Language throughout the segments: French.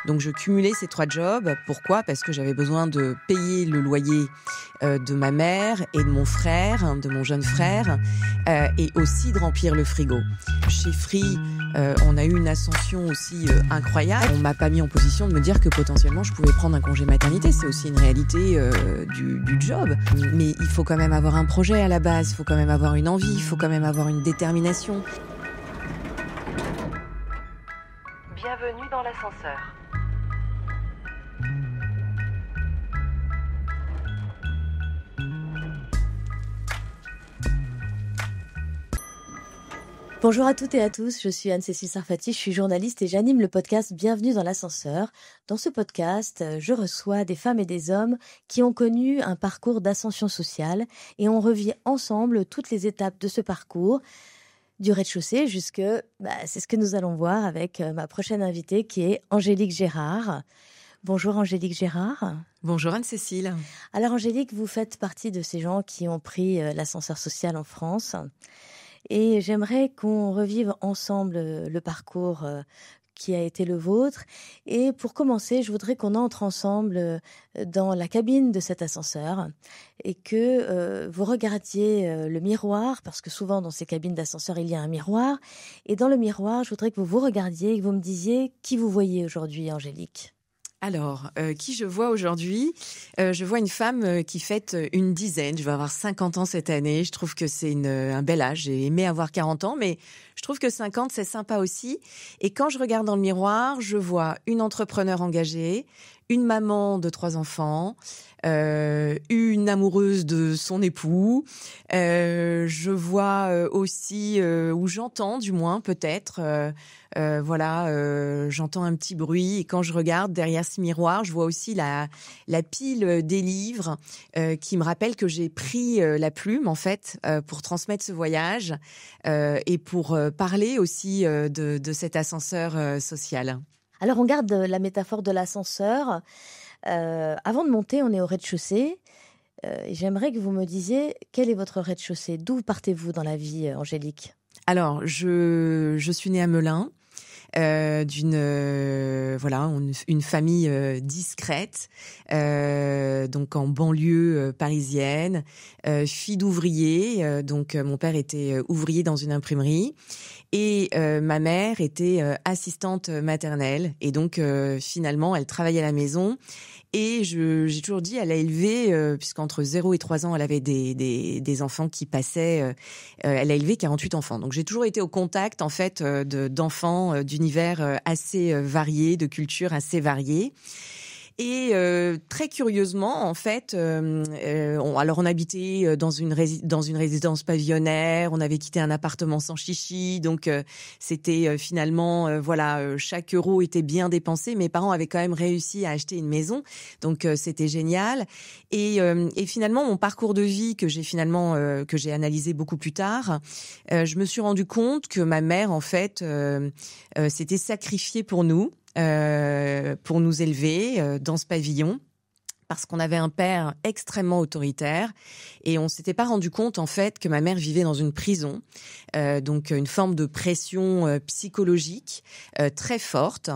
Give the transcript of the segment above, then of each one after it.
Donc je cumulais ces 3 jobs. Pourquoi ? Parce que j'avais besoin de payer le loyer de ma mère et de mon frère, de mon jeune frère, et aussi de remplir le frigo. Chez Free, on a eu une ascension aussi incroyable. On m'a pas mis en position de me dire que potentiellement je pouvais prendre un congé maternité. C'est aussi une réalité du job. Mais il faut quand même avoir un projet à la base, il faut quand même avoir une envie, il faut quand même avoir une détermination. Bienvenue dans l'ascenseur. Bonjour à toutes et à tous, je suis Anne-Cécile Sarfati, je suis journaliste et j'anime le podcast Bienvenue dans l'ascenseur. Dans ce podcast, je reçois des femmes et des hommes qui ont connu un parcours d'ascension sociale et on revit ensemble toutes les étapes de ce parcours, du rez-de-chaussée jusque, c'est ce que nous allons voir avec ma prochaine invitée qui est Angélique Gérard. Bonjour Angélique Gérard. Bonjour Anne-Cécile. Alors Angélique, vous faites partie de ces gens qui ont pris l'ascenseur social en France. Et j'aimerais qu'on revive ensemble le parcours qui a été le vôtre. Et pour commencer, je voudrais qu'on entre ensemble dans la cabine de cet ascenseur et que vous regardiez le miroir, parce que souvent dans ces cabines d'ascenseur, il y a un miroir. Et dans le miroir, je voudrais que vous vous regardiez et que vous me disiez qui vous voyez aujourd'hui, Angélique. Alors, qui je vois aujourd'hui ? Je vois une femme qui fête une dizaine. Je vais avoir 50 ans cette année. Je trouve que c'est un bel âge. J'ai aimé avoir 40 ans, mais je trouve que 50, c'est sympa aussi. Et quand je regarde dans le miroir, je vois une entrepreneure engagée, une maman de 3 enfants, une amoureuse de son époux. Je vois aussi, ou j'entends du moins peut-être, j'entends un petit bruit. Et quand je regarde derrière ce miroir, je vois aussi la pile des livres qui me rappelle que j'ai pris la plume en fait pour transmettre ce voyage et pour parler aussi de cet ascenseur social. Alors on garde la métaphore de l'ascenseur. Avant de monter, on est au rez-de-chaussée. J'aimerais que vous me disiez quel est votre rez-de-chaussée. D'où partez-vous dans la vie, Angélique ? Alors, je suis née à Melun. D'une une famille discrète, donc en banlieue parisienne, fille d'ouvrier, donc mon père était ouvrier dans une imprimerie et ma mère était assistante maternelle et donc finalement elle travaillait à la maison. Et j'ai toujours dit, elle a élevé, puisqu'entre 0 et 3 ans, elle avait des enfants qui passaient, elle a élevé 48 enfants. Donc j'ai toujours été au contact, en fait, d'enfants d'univers assez variés, de cultures assez variées. Et très curieusement, en fait, on habitait dans une résidence pavillonnaire, on avait quitté un appartement sans chichi, donc c'était finalement, chaque euro était bien dépensé. Mes parents avaient quand même réussi à acheter une maison, donc c'était génial. Et finalement, mon parcours de vie que j'ai analysé beaucoup plus tard, je me suis rendu compte que ma mère, en fait, s'était sacrifiée pour nous élever dans ce pavillon. Parce qu'on avait un père extrêmement autoritaire et on s'était pas rendu compte en fait que ma mère vivait dans une prison, donc une forme de pression psychologique très forte.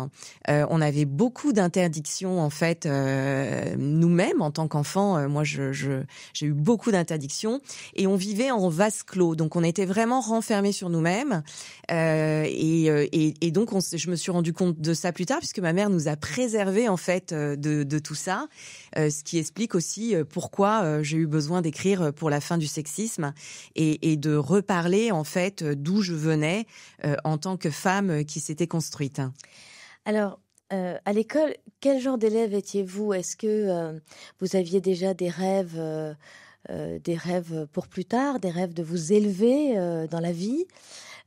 On avait beaucoup d'interdictions en fait nous-mêmes en tant qu'enfants. Moi, j'ai eu beaucoup d'interdictions et on vivait en vase clos, donc on était vraiment renfermés sur nous-mêmes. Et donc je me suis rendu compte de ça plus tard puisque ma mère nous a préservés en fait de tout ça. Ce qui explique aussi pourquoi j'ai eu besoin d'écrire pour la fin du sexisme et de reparler en fait d'où je venais en tant que femme qui s'était construite. Alors, à l'école, quel genre d'élève étiez-vous ? Est-ce que vous aviez déjà des rêves pour plus tard, des rêves de vous élever dans la vie ?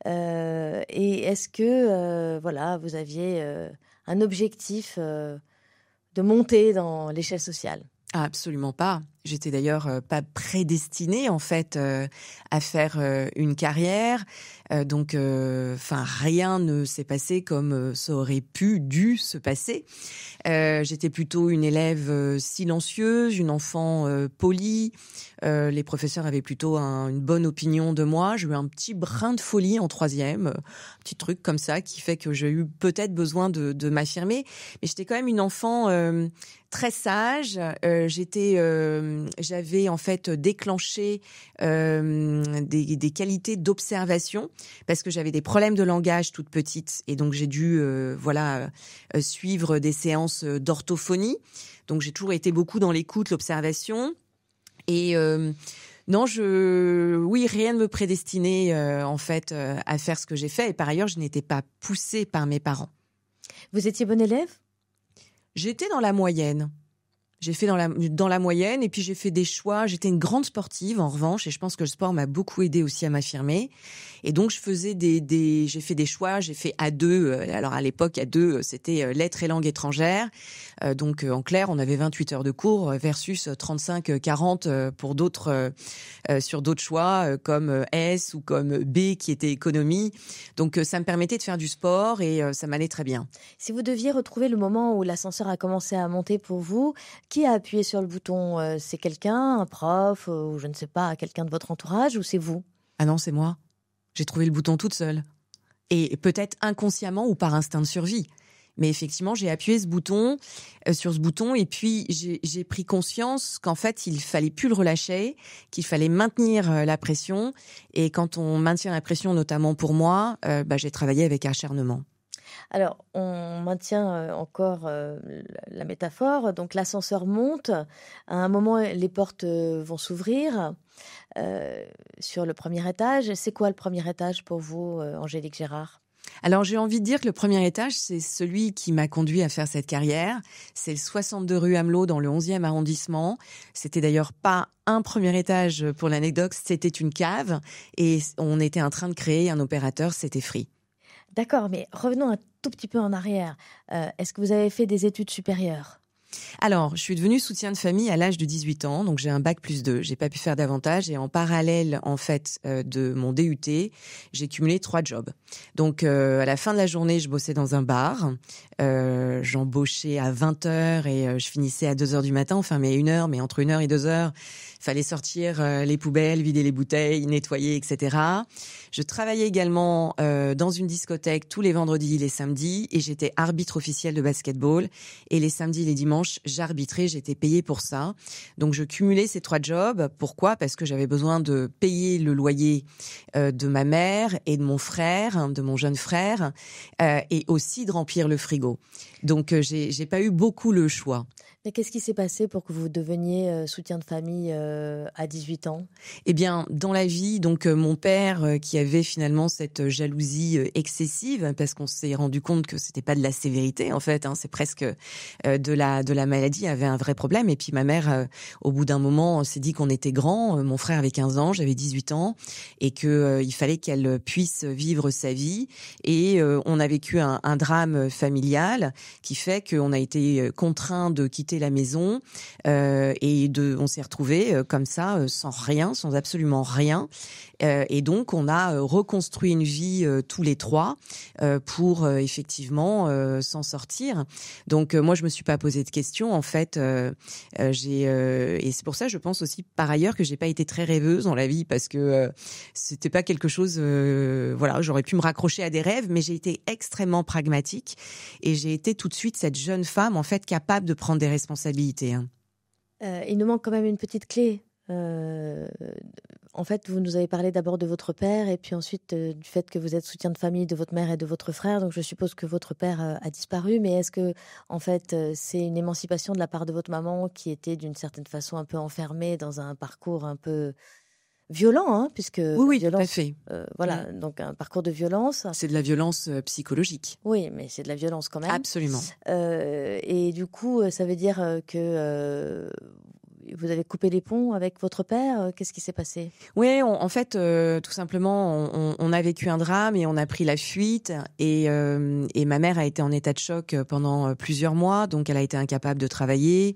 Et est-ce que vous aviez un objectif de monter dans l'échelle sociale ? Ah, absolument pas. J'étais d'ailleurs pas prédestinée en fait à faire une carrière. Donc, rien ne s'est passé comme ça aurait dû se passer. J'étais plutôt une élève silencieuse, une enfant polie. Les professeurs avaient plutôt une bonne opinion de moi. J'ai eu un petit brin de folie en troisième, un petit truc comme ça qui fait que j'ai eu peut-être besoin de m'affirmer. Mais j'étais quand même une enfant très sage. J'avais en fait déclenché des qualités d'observation parce que j'avais des problèmes de langage toute petite et donc j'ai dû suivre des séances d'orthophonie. Donc j'ai toujours été beaucoup dans l'écoute, l'observation et non, rien ne me prédestinait en fait à faire ce que j'ai fait et par ailleurs je n'étais pas poussée par mes parents. Vous étiez bonne élève ? J'étais dans la moyenne. J'ai fait dans la moyenne et puis j'ai fait des choix. J'étais une grande sportive en revanche et je pense que le sport m'a beaucoup aidée aussi à m'affirmer. Et donc je faisais j'ai fait des choix. J'ai fait A2. Alors à l'époque A2 c'était lettres et langues étrangères. Donc en clair on avait 28 heures de cours versus 35-40 pour d'autres sur d'autres choix comme S ou comme B qui était économie. Donc ça me permettait de faire du sport et ça m'allait très bien. Si vous deviez retrouver le moment où l'ascenseur a commencé à monter pour vous, qui a appuyé sur le bouton ? C'est quelqu'un, un prof, ou je ne sais pas, quelqu'un de votre entourage, ou c'est vous ? Ah non, c'est moi. J'ai trouvé le bouton toute seule. Et peut-être inconsciemment ou par instinct de survie. Mais effectivement, j'ai appuyé sur ce bouton et puis j'ai pris conscience qu'en fait, il fallait plus le relâcher, qu'il fallait maintenir la pression. Et quand on maintient la pression, notamment pour moi, j'ai travaillé avec acharnement. Alors, on maintient encore la métaphore. Donc, l'ascenseur monte. À un moment, les portes vont s'ouvrir sur le premier étage. C'est quoi le premier étage pour vous, Angélique Gérard ? Alors, j'ai envie de dire que le premier étage, c'est celui qui m'a conduit à faire cette carrière. C'est le 62 rue Amelot dans le 11e arrondissement. C'était d'ailleurs pas un premier étage pour l'anecdote, c'était une cave. Et on était en train de créer un opérateur, c'était Free. D'accord, mais revenons un tout petit peu en arrière. Est-ce que vous avez fait des études supérieures ? Alors, je suis devenue soutien de famille à l'âge de 18 ans, donc j'ai un bac+2. J'ai pas pu faire davantage et en parallèle, en fait, de mon DUT, j'ai cumulé 3 jobs. Donc, à la fin de la journée, je bossais dans un bar. J'embauchais à 20h et je finissais à 2h du matin. Enfin, mais 1h, mais entre 1h et 2h, fallait sortir les poubelles, vider les bouteilles, nettoyer, etc. Je travaillais également dans une discothèque tous les vendredis, les samedis, et j'étais arbitre officiel de basketball. Et les samedis, les dimanches, j'arbitrais, j'étais payée pour ça. Donc je cumulais ces 3 jobs. Pourquoi ? Parce que j'avais besoin de payer le loyer de ma mère et de mon frère, de mon jeune frère, et aussi de remplir le frigo. Donc j'ai pas eu beaucoup le choix. Mais qu'est-ce qui s'est passé pour que vous deveniez soutien de famille à 18 ans ? Eh bien, dans la vie, donc mon père qui avait finalement cette jalousie excessive, parce qu'on s'est rendu compte que c'était pas de la sévérité en fait, c'est presque de la maladie, avait un vrai problème. Et puis ma mère, au bout d'un moment, s'est dit qu'on était grand. Mon frère avait 15 ans, j'avais 18 ans, et que il fallait qu'elle puisse vivre sa vie. Et on a vécu un drame familial qui fait qu'on a été contraint de quitter la maison on s'est retrouvés comme ça, sans rien, sans absolument rien. Et donc, on a reconstruit une vie tous les trois pour effectivement s'en sortir. Donc, moi, je me suis pas posé de questions. En fait, et c'est pour ça, je pense aussi par ailleurs que j'ai pas été très rêveuse dans la vie parce que c'était pas quelque chose. J'aurais pu me raccrocher à des rêves, mais j'ai été extrêmement pragmatique et j'ai été tout de suite cette jeune femme en fait capable de prendre des responsabilités. Il nous manque quand même une petite clé. En fait, vous nous avez parlé d'abord de votre père et puis ensuite du fait que vous êtes soutien de famille de votre mère et de votre frère. Donc, je suppose que votre père a disparu. Mais est-ce que, en fait, c'est une émancipation de la part de votre maman qui était d'une certaine façon un peu enfermée dans un parcours un peu violent, puisque oui, violence, tout à fait. Donc un parcours de violence. C'est de la violence psychologique. Oui, mais c'est de la violence quand même. Absolument. Et du coup, ça veut dire que vous avez coupé les ponts avec votre père. Qu'est-ce qui s'est passé? Oui, en fait, tout simplement, on a vécu un drame et on a pris la fuite. Et ma mère a été en état de choc pendant plusieurs mois, donc elle a été incapable de travailler.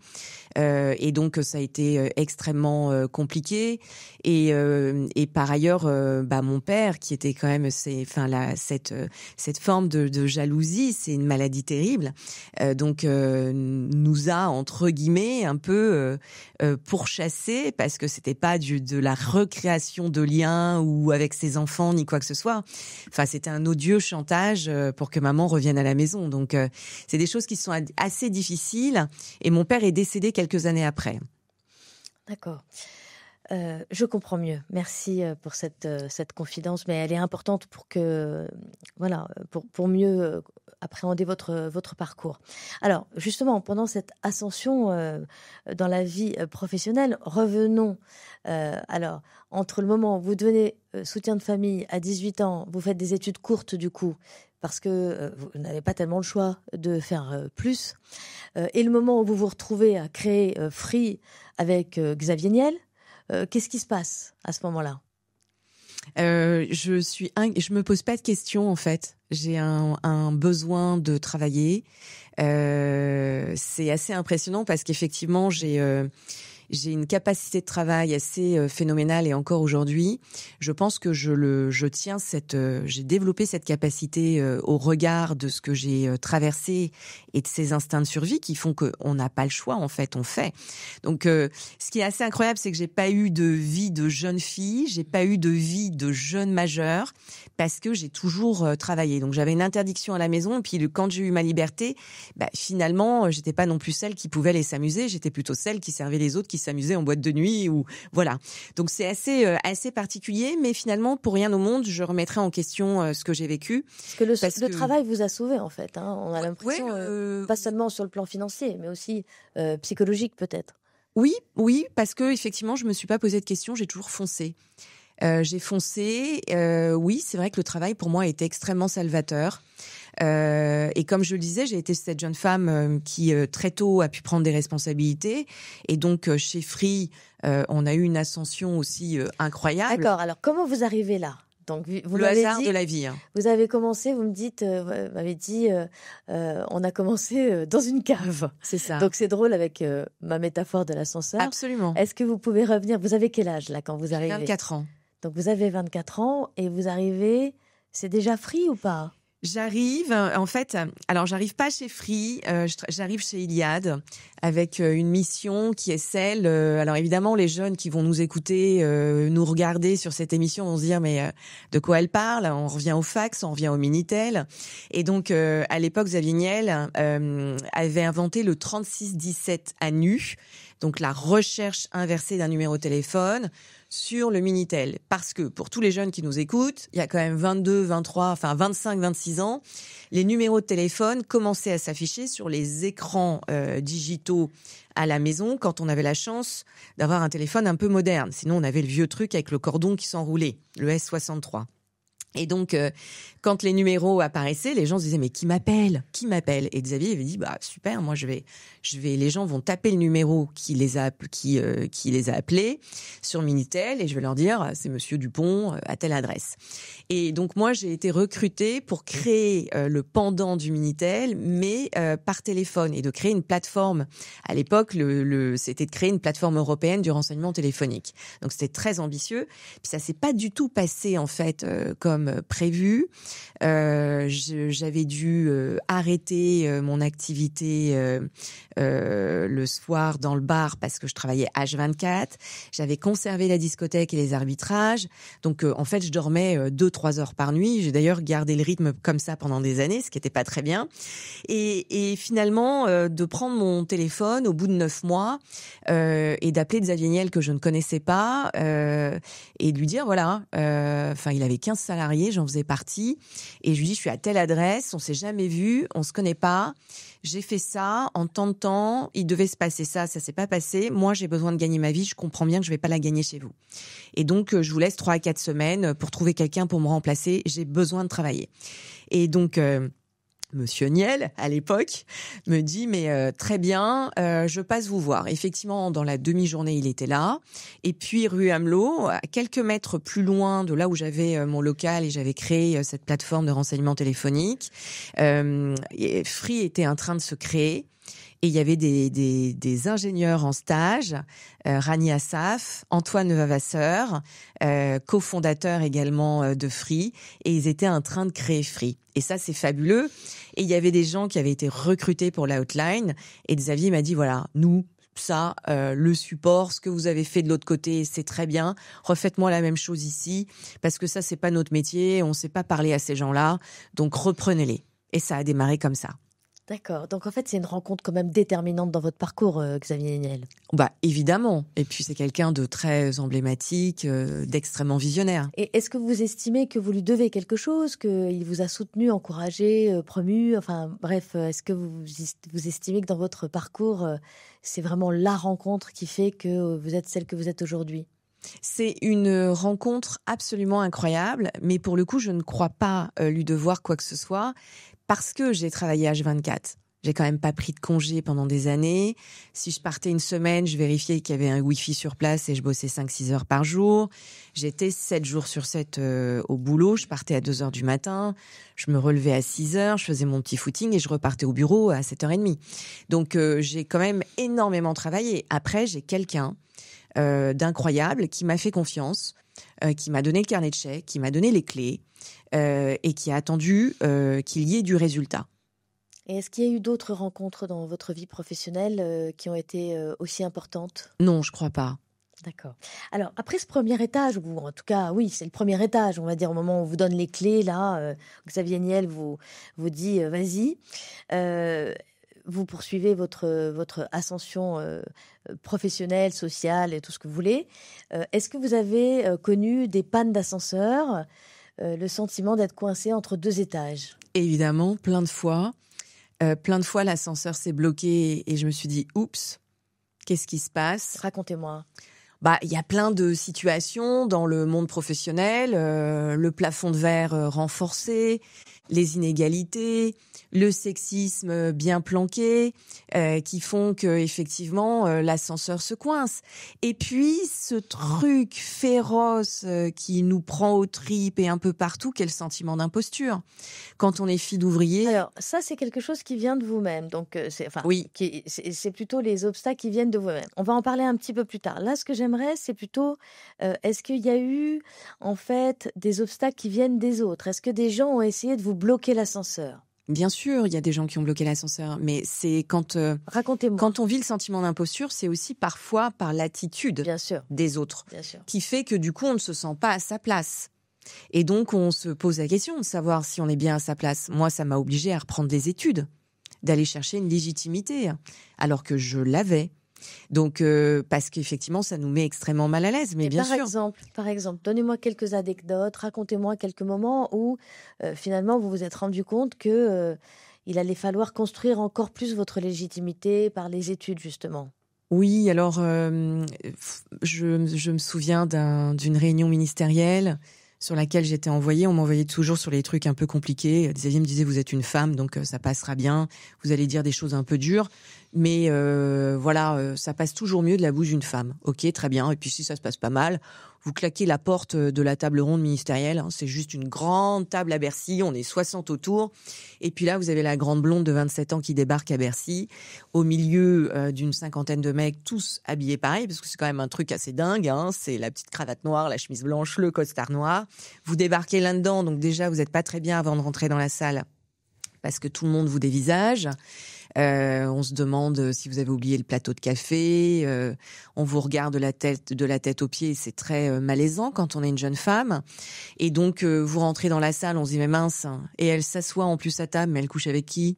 Et donc ça a été extrêmement compliqué. Et par ailleurs, mon père, qui était quand même, cette forme de jalousie, c'est une maladie terrible. Donc nous a entre guillemets un peu pourchassé, parce que c'était pas de la recréation de liens ou avec ses enfants ni quoi que ce soit. Enfin, c'était un odieux chantage pour que maman revienne à la maison. Donc c'est des choses qui sont assez difficiles. Et mon père est décédé quelques années après. D'accord. Je comprends mieux. Merci pour cette confidence, mais elle est importante pour que, voilà, pour mieux appréhender votre parcours. Alors, justement, pendant cette ascension dans la vie professionnelle, revenons. Alors, entre le moment où vous devenez soutien de famille à 18 ans, vous faites des études courtes du coup, parce que vous n'avez pas tellement le choix de faire plus, et le moment où vous vous retrouvez à créer Free avec Xavier Niel, qu'est-ce qui se passe à ce moment-là? Je me pose pas de questions en fait. J'ai un besoin de travailler. C'est assez impressionnant parce qu'effectivement j'ai une capacité de travail assez phénoménale, et encore aujourd'hui, je pense que j'ai développé cette capacité au regard de ce que j'ai traversé et de ces instincts de survie qui font qu'on n'a pas le choix, en fait, on fait. Donc, ce qui est assez incroyable, c'est que j'ai pas eu de vie de jeune fille, j'ai pas eu de vie de jeune majeure, parce que j'ai toujours travaillé. Donc, j'avais une interdiction à la maison, et puis quand j'ai eu ma liberté, finalement, j'étais pas non plus celle qui pouvait aller s'amuser, j'étais plutôt celle qui servait les autres, qui s'amusaient en boîte de nuit, ou voilà. Donc c'est assez particulier, mais finalement, pour rien au monde, je remettrai en question ce que j'ai vécu. Parce que le travail vous a sauvé, en fait. Hein. On a l'impression, pas seulement sur le plan financier, mais aussi psychologique, peut-être. Oui, parce que effectivement, je me suis pas posé de questions, j'ai toujours foncé. J'ai foncé. Oui, c'est vrai que le travail pour moi a été extrêmement salvateur. Et comme je le disais, j'ai été cette jeune femme qui très tôt a pu prendre des responsabilités. Et donc chez Free, on a eu une ascension aussi incroyable. D'accord. Alors comment vous arrivez là? Donc, vous le hasard de la vie. Hein. Vous avez commencé, vous m'avez dit, on a commencé dans une cave. C'est ça. Donc c'est drôle avec ma métaphore de l'ascenseur. Absolument. Est-ce que vous pouvez revenir? Vous avez quel âge là quand vous arrivez? 24 ans. Donc vous avez 24 ans et vous arrivez, c'est déjà Free ou pas? J'arrive, en fait, alors j'arrive pas chez Free, j'arrive chez Iliad avec une mission qui est celle, alors évidemment les jeunes qui vont nous écouter, nous regarder sur cette émission vont se dire mais de quoi elle parle? On revient au fax, on revient au Minitel. Et donc à l'époque Xavier Niel avait inventé le 3617 à nu, donc la recherche inversée d'un numéro de téléphone sur le Minitel. Parce que pour tous les jeunes qui nous écoutent, il y a quand même 22, 23, enfin 25, 26 ans, les numéros de téléphone commençaient à s'afficher sur les écrans digitaux à la maison quand on avait la chance d'avoir un téléphone un peu moderne. Sinon, on avait le vieux truc avec le cordon qui s'enroulait, le S63. Et donc, quand les numéros apparaissaient, les gens se disaient mais qui m'appelle? Et Xavier avait dit super, moi je vais, les gens vont taper le numéro qui les a appelés sur Minitel et je vais leur dire c'est Monsieur Dupont à telle adresse. Et donc moi j'ai été recrutée pour créer le pendant du Minitel, mais par téléphone, et de créer une plateforme. À l'époque, c'était de créer une plateforme européenne du renseignement téléphonique. Donc c'était très ambitieux. Puis ça s'est pas du tout passé en fait comme prévu. J'avais dû arrêter mon activité le soir dans le bar parce que je travaillais H24. J'avais conservé la discothèque et les arbitrages. Donc en fait, je dormais 2-3 heures par nuit. J'ai d'ailleurs gardé le rythme comme ça pendant des années, ce qui était pas très bien. Et finalement, de prendre mon téléphone au bout de 9 mois et d'appeler Xavier Niel que je ne connaissais pas et de lui dire voilà, il avait 15 salariés, j'en faisais partie, et je lui dis je suis à telle adresse, on s'est jamais vu, on se connaît pas, j'ai fait ça en tant de temps, il devait se passer ça s'est pas passé, moi j'ai besoin de gagner ma vie, je comprends bien que je vais pas la gagner chez vous, et donc je vous laisse 3 à 4 semaines pour trouver quelqu'un pour me remplacer, j'ai besoin de travailler. Et donc Monsieur Niel, à l'époque, me dit mais très bien, je passe vous voir. Effectivement, dans la demi-journée, il était là. Et puis rue Amelot, à quelques mètres plus loin de là où j'avais mon local et j'avais créé cette plateforme de renseignement téléphonique, Free était en train de se créer. Et il y avait des ingénieurs en stage, Rani Assaf, Antoine Vavasseur, cofondateur également de Free, et ils étaient en train de créer Free. Et ça, c'est fabuleux. Et il y avait des gens qui avaient été recrutés pour la hotline, et Xavier m'a dit, voilà, nous, ça, le support, ce que vous avez fait de l'autre côté, c'est très bien. Refaites-moi la même chose ici, parce que ça, c'est pas notre métier, on sait pas parler à ces gens-là, donc reprenez-les. Et ça a démarré comme ça. D'accord. Donc en fait, c'est une rencontre quand même déterminante dans votre parcours, Xavier Niel. Bah évidemment. Et puis c'est quelqu'un de très emblématique, d'extrêmement visionnaire. Et est-ce que vous estimez que vous lui devez quelque chose, qu'il vous a soutenu, encouragé, promu, enfin bref, est-ce que vous estimez que dans votre parcours, c'est vraiment la rencontre qui fait que vous êtes celle que vous êtes aujourd'hui ? C'est une rencontre absolument incroyable, mais pour le coup, je ne crois pas lui devoir quoi que ce soit, parce que j'ai travaillé H24. J'ai quand même pas pris de congé pendant des années. Si je partais une semaine, je vérifiais qu'il y avait un Wi-Fi sur place et je bossais 5-6 heures par jour. J'étais 7 jours sur 7 au boulot. Je partais à 2 heures du matin. Je me relevais à 6 heures. Je faisais mon petit footing et je repartais au bureau à 7h30. Donc, j'ai quand même énormément travaillé. Après, j'ai quelqu'un d'incroyable qui m'a fait confiance, qui m'a donné le carnet de chèques, qui m'a donné les clés et qui a attendu qu'il y ait du résultat. Et est-ce qu'il y a eu d'autres rencontres dans votre vie professionnelle qui ont été aussi importantes ? Non, je crois pas. D'accord. Alors, après ce premier étage, ou en tout cas, oui, c'est le premier étage, on va dire, au moment où on vous donne les clés, là, Xavier Niel vous dit « vas-y ». Vous poursuivez votre ascension professionnelle, sociale et tout ce que vous voulez. Est-ce que vous avez connu des pannes d'ascenseur, le sentiment d'être coincé entre 2 étages ? Évidemment, plein de fois. Plein de fois, l'ascenseur s'est bloqué et je me suis dit « oups, qu'est-ce qui se passe ?» Racontez-moi. Bah, il y a plein de situations dans le monde professionnel, le plafond de verre renforcé, les inégalités, le sexisme bien planqué, qui font que effectivement l'ascenseur se coince. Et puis ce truc féroce qui nous prend aux tripes et un peu partout, qu'est le sentiment d'imposture. Quand on est fille d'ouvrier. Alors ça, c'est quelque chose qui vient de vous-même. Donc oui, c'est plutôt les obstacles qui viennent de vous-même. On va en parler un petit peu plus tard. Là, ce que j'aimerais, c'est plutôt est-ce qu'il y a eu en fait des obstacles qui viennent des autres ? Est-ce que des gens ont essayé de vous bloquer l'ascenseur ? Bien sûr, il y a des gens qui ont bloqué l'ascenseur, mais c'est quand Racontez-moi. Quand on vit le sentiment d'imposture, c'est aussi parfois par l'attitude Bien sûr. des autres, Bien sûr. qui fait que du coup on ne se sent pas à sa place. Et donc on se pose la question de savoir si on est bien à sa place. Moi, ça m'a obligée à reprendre des études, d'aller chercher une légitimité, alors que je l'avais. Donc, parce qu'effectivement, ça nous met extrêmement mal à l'aise, mais bien sûr. Par exemple, donnez-moi quelques anecdotes, racontez-moi quelques moments où finalement vous vous êtes rendu compte que il allait falloir construire encore plus votre légitimité par les études, justement. Oui, alors je me souviens d'une réunion ministérielle sur laquelle j'étais envoyée. On m'envoyait toujours sur les trucs un peu compliqués. Xavier me disait, vous êtes une femme, donc ça passera bien. Vous allez dire des choses un peu dures. Mais voilà, ça passe toujours mieux de la bouche d'une femme. Ok, très bien. Et puis si ça se passe pas mal, vous claquez la porte de la table ronde ministérielle. Hein, c'est juste une grande table à Bercy. On est 60 autour. Et puis là, vous avez la grande blonde de 27 ans qui débarque à Bercy, au milieu d'une 50aine de mecs, tous habillés pareil, parce que c'est quand même un truc assez dingue. Hein, c'est la petite cravate noire, la chemise blanche, le costard noir. Vous débarquez là-dedans, donc déjà, vous n'êtes pas très bien avant de rentrer dans la salle, parce que tout le monde vous dévisage. On se demande si vous avez oublié le plateau de café. On vous regarde de la tête aux pieds. C'est très malaisant quand on est une jeune femme. Et donc, vous rentrez dans la salle, on se dit, mais mince. Et elle s'assoit en plus à table, mais elle couche avec qui ?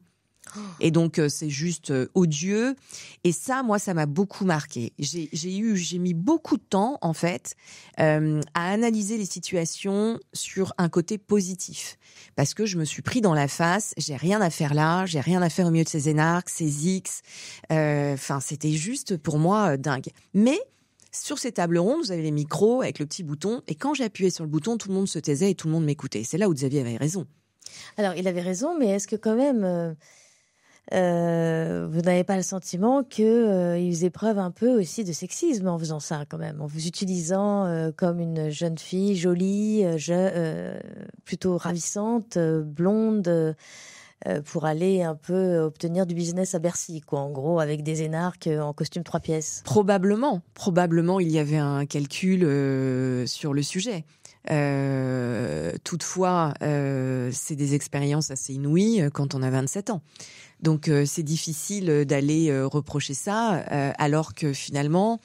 Et donc, c'est juste odieux. Et ça, moi, ça m'a beaucoup marqué. J'ai mis beaucoup de temps, en fait, à analyser les situations sur un côté positif. Parce que je me suis pris dans la face, j'ai rien à faire là, j'ai rien à faire au milieu de ces énarques, ces X. Enfin, c'était juste, pour moi, dingue. Mais, sur ces tables rondes, vous avez les micros avec le petit bouton. Et quand j'appuyais sur le bouton, tout le monde se taisait et tout le monde m'écoutait. C'est là où Xavier avait raison. Alors, il avait raison, mais est-ce que quand même, vous n'avez pas le sentiment qu'il faisait preuve un peu aussi de sexisme en faisant ça, quand même, en vous utilisant comme une jeune fille jolie, plutôt ravissante, blonde, pour aller un peu obtenir du business à Bercy, quoi, en gros, avec des énarques en costume 3 pièces? Probablement, il y avait un calcul sur le sujet. Toutefois, c'est des expériences assez inouïes quand on a 27 ans. Donc c'est difficile d'aller reprocher ça, alors que finalement,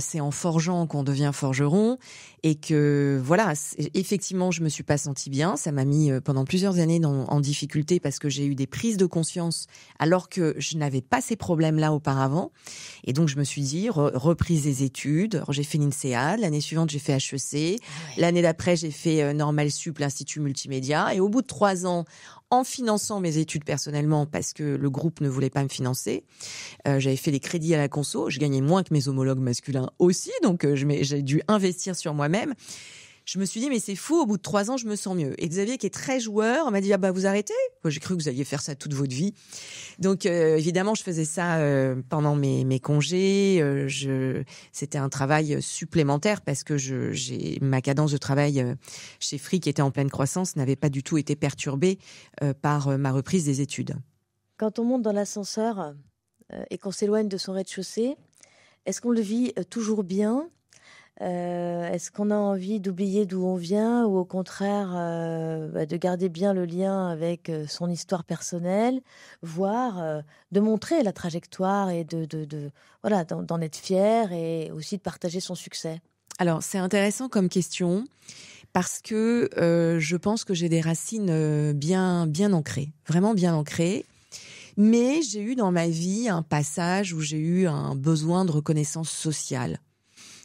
c'est en forgeant qu'on devient forgeron, et que voilà, effectivement, je me suis pas sentie bien. Ça m'a mis pendant plusieurs années en difficulté parce que j'ai eu des prises de conscience alors que je n'avais pas ces problèmes-là auparavant. Et donc je me suis dit, reprise des études. Alors, j'ai fait l'INSEAD, l'année suivante j'ai fait HEC, l'année d'après j'ai fait Normal Sup, l'Institut Multimédia, et au bout de 3 ans, en finançant mes études personnellement parce que le groupe ne voulait pas me financer, j'avais fait les crédits à la conso, je gagnais moins que mes homologues masculins aussi, donc j'ai dû investir sur moi-même. Je me suis dit, mais c'est fou, au bout de 3 ans, je me sens mieux. Et Xavier, qui est très joueur, m'a dit, ah bah vous arrêtez? Moi, j'ai cru que vous alliez faire ça toute votre vie. Donc évidemment, je faisais ça pendant mes congés. C'était un travail supplémentaire parce que ma cadence de travail chez Free, qui était en pleine croissance, n'avait pas du tout été perturbée par ma reprise des études. Quand on monte dans l'ascenseur et qu'on s'éloigne de son rez-de-chaussée, est-ce qu'on le vit toujours bien? Est-ce qu'on a envie d'oublier d'où on vient ou au contraire de garder bien le lien avec son histoire personnelle, voire de montrer la trajectoire et voilà, d'en être fier et aussi de partager son succès? Alors, c'est intéressant comme question parce que je pense que j'ai des racines bien ancrées, vraiment bien ancrées. Mais j'ai eu dans ma vie un passage où j'ai eu un besoin de reconnaissance sociale.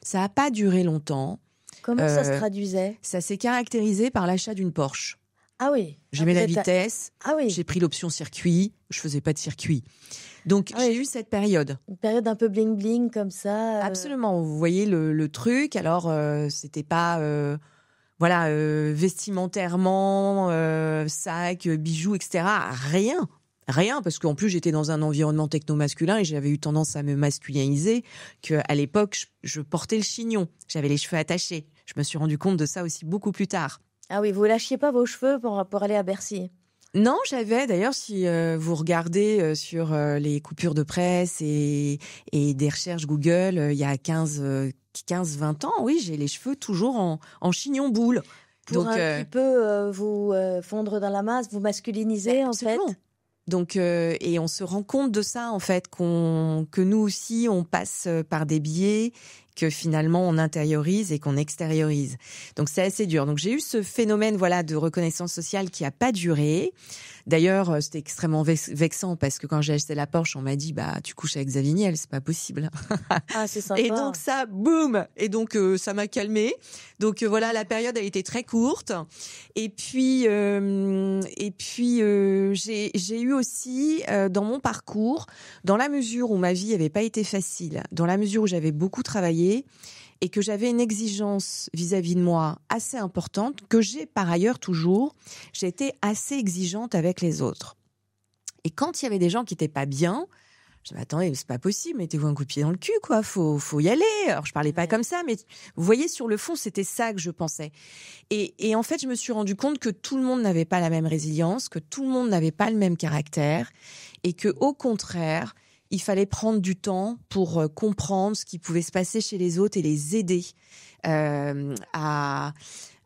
Ça n'a pas duré longtemps. Comment ça se traduisait? Ça s'est caractérisé par l'achat d'une Porsche. Ah oui. J'aimais la vitesse. Ah oui. J'ai pris l'option circuit. Je faisais pas de circuit. Donc j'ai eu cette période. Une période un peu bling bling comme ça. Absolument. Vous voyez le truc. Alors c'était pas vestimentairement, sac, bijoux, etc. Rien, parce qu'en plus j'étais dans un environnement techno-masculin et j'avais eu tendance à me masculiniser, qu'à l'époque je portais le chignon, j'avais les cheveux attachés. Je me suis rendu compte de ça aussi beaucoup plus tard. Ah oui, vous lâchiez pas vos cheveux pour aller à Bercy? Non, j'avais d'ailleurs, si vous regardez sur les coupures de presse et des recherches Google, il y a 15-20 ans, oui, j'ai les cheveux toujours en chignon boule. Pour donc, un petit peu vous fondre dans la masse, vous masculiniser en fait. Donc, et on se rend compte de ça, en fait, que nous aussi, on passe par des biais que finalement on intériorise et qu'on extériorise. Donc, c'est assez dur. Donc, j'ai eu ce phénomène, voilà, de reconnaissance sociale qui a pas duré. D'ailleurs, c'était extrêmement vexant parce que quand j'ai acheté la Porsche, on m'a dit, bah, tu couches avec Xavier Niel, c'est pas possible. Ah, c'est sympa. Et donc ça, boum! Et donc ça m'a calmée. Donc voilà, la période a été très courte. Et puis j'ai eu aussi dans mon parcours, dans la mesure où ma vie avait pas été facile, dans la mesure où j'avais beaucoup travaillé et que j'avais une exigence vis-à-vis de moi assez importante, que j'ai par ailleurs toujours, j'ai été assez exigeante avec les autres. Et quand il y avait des gens qui étaient pas bien, je me disais, attendez, c'est pas possible, mettez-vous un coup de pied dans le cul, quoi, faut y aller. Alors je parlais pas comme ça, mais vous voyez, sur le fond, c'était ça que je pensais. Et en fait, je me suis rendu compte que tout le monde n'avait pas la même résilience, que tout le monde n'avait pas le même caractère, et que au contraire, il fallait prendre du temps pour comprendre ce qui pouvait se passer chez les autres et les aider à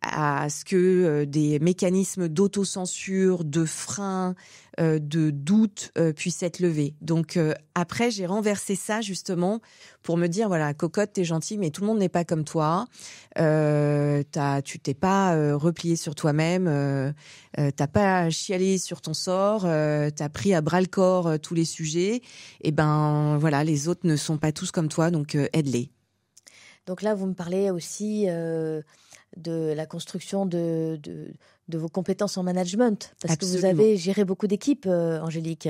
ce que des mécanismes d'autocensure, de frein, de doute puissent être levés. Donc après, j'ai renversé ça justement pour me dire, voilà, cocotte, t'es gentille, mais tout le monde n'est pas comme toi. Tu t'es pas replié sur toi-même, t'as pas chialé sur ton sort, t'as pris à bras le corps tous les sujets. Et ben voilà, les autres ne sont pas tous comme toi, donc aide-les. Donc là, vous me parlez aussi de la construction de vos compétences en management, parce Absolument. Que vous avez géré beaucoup d'équipes, Angélique.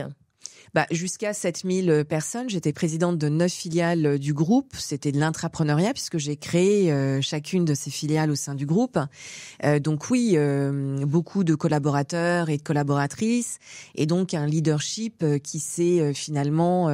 Jusqu'à 7000 personnes. J'étais présidente de 9 filiales du groupe. C'était de l'intrapreneuriat puisque j'ai créé chacune de ces filiales au sein du groupe. Donc oui, beaucoup de collaborateurs et de collaboratrices et donc un leadership qui s'est finalement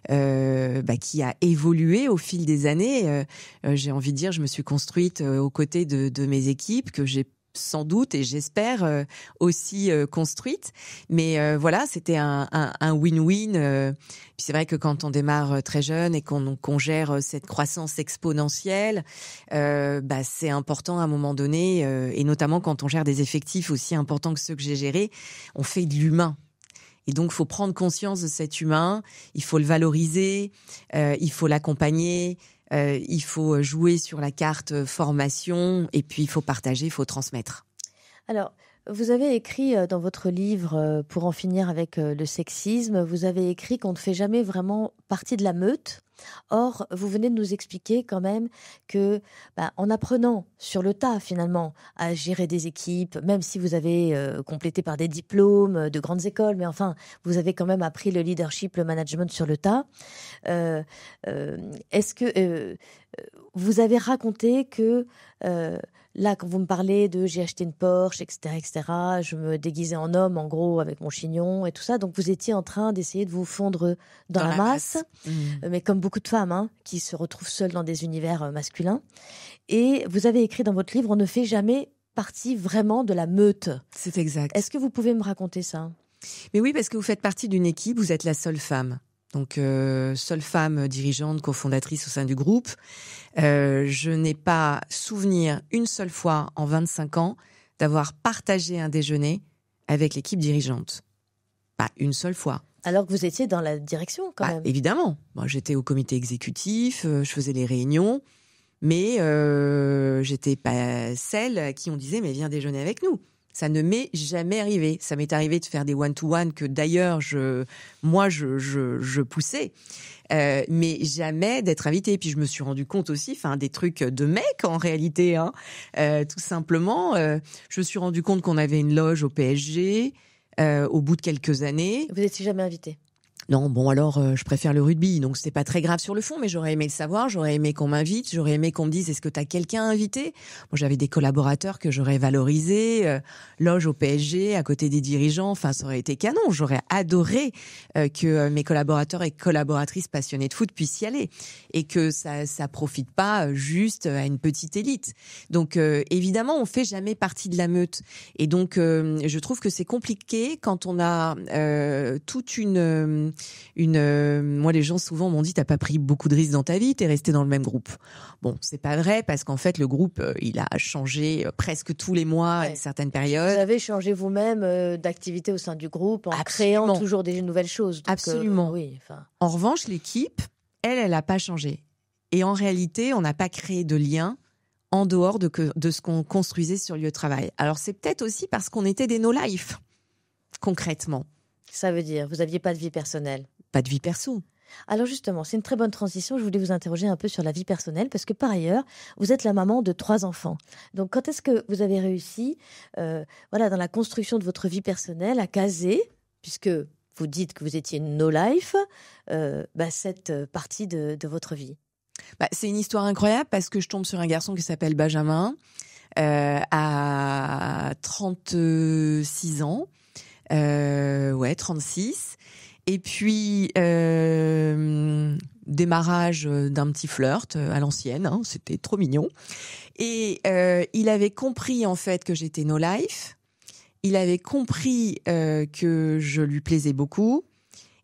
qui a évolué au fil des années. J'ai envie de dire, je me suis construite aux côtés de mes équipes que j'ai sans doute et j'espère aussi construite, mais voilà, c'était un win-win. Puis c'est vrai que quand on démarre très jeune et qu'on gère cette croissance exponentielle, c'est important à un moment donné, et notamment quand on gère des effectifs aussi importants que ceux que j'ai gérés, on fait de l'humain. Et donc, il faut prendre conscience de cet humain, il faut le valoriser, il faut l'accompagner. Il faut jouer sur la carte formation et puis il faut partager, il faut transmettre. Alors, vous avez écrit dans votre livre Pour en finir avec le sexisme, vous avez écrit qu'on ne fait jamais vraiment partie de la meute. Or, vous venez de nous expliquer quand même que, en apprenant sur le tas finalement à gérer des équipes, même si vous avez complété par des diplômes de grandes écoles, mais enfin, vous avez quand même appris le leadership, le management sur le tas. Est-ce que vous avez raconté que là, quand vous me parlez de j'ai acheté une Porsche, etc., je me déguisais en homme, en gros, avec mon chignon et tout ça. Donc, vous étiez en train d'essayer de vous fondre dans la masse. Mais comme beaucoup de femmes qui se retrouvent seules dans des univers masculins. Et vous avez écrit dans votre livre, on ne fait jamais partie vraiment de la meute. C'est exact. Est-ce que vous pouvez me raconter ça ? Mais oui, parce que vous faites partie d'une équipe, vous êtes la seule femme. Donc, seule femme dirigeante, cofondatrice au sein du groupe. Je n'ai pas souvenir une seule fois en 25 ans d'avoir partagé un déjeuner avec l'équipe dirigeante. Pas une seule fois. Alors que vous étiez dans la direction quand même. Évidemment. Moi, j'étais au comité exécutif, je faisais les réunions, mais j'étais pas celle à qui on disait « mais viens déjeuner avec nous ». Ça ne m'est jamais arrivé. Ça m'est arrivé de faire des one-to-one que d'ailleurs je poussais, mais jamais d'être invitée. Puis je me suis rendu compte aussi, des trucs de mecs en réalité, tout simplement. Je me suis rendu compte qu'on avait une loge au PSG au bout de quelques années. Vous n'étiez jamais invitée ? Non, bon alors je préfère le rugby, donc c'était pas très grave sur le fond, mais j'aurais aimé le savoir, j'aurais aimé qu'on m'invite, j'aurais aimé qu'on me dise est-ce que t'as quelqu'un invité ? Moi j'avais des collaborateurs que j'aurais valorisés, loge au PSG, à côté des dirigeants, ça aurait été canon, j'aurais adoré que mes collaborateurs et collaboratrices passionnés de foot puissent y aller et que ça profite pas juste à une petite élite. Donc évidemment on fait jamais partie de la meute et donc je trouve que c'est compliqué quand on a toute moi les gens souvent m'ont dit t'as pas pris beaucoup de risques dans ta vie, t'es resté dans le même groupe. Bon, c'est pas vrai parce qu'en fait le groupe il a changé presque tous les mois à une certaine période. Vous avez changé vous-même d'activité au sein du groupe en créant toujours des nouvelles choses. Donc, absolument. En revanche l'équipe elle a pas changé et en réalité on n'a pas créé de lien en dehors de ce qu'on construisait sur le lieu de travail. Alors c'est peut-être aussi parce qu'on était des no-life concrètement. Ça veut dire, vous n'aviez pas de vie personnelle ? Pas de vie perso. Alors justement, c'est une très bonne transition. Je voulais vous interroger un peu sur la vie personnelle parce que par ailleurs, vous êtes la maman de 3 enfants. Donc quand est-ce que vous avez réussi, dans la construction de votre vie personnelle, à caser, puisque vous dites que vous étiez no-life, cette partie de votre vie ? C'est une histoire incroyable parce que je tombe sur un garçon qui s'appelle Benjamin, à 36 ans. 36. Et puis, démarrage d'un petit flirt à l'ancienne, c'était trop mignon. Et il avait compris en fait que j'étais no life. Il avait compris que je lui plaisais beaucoup.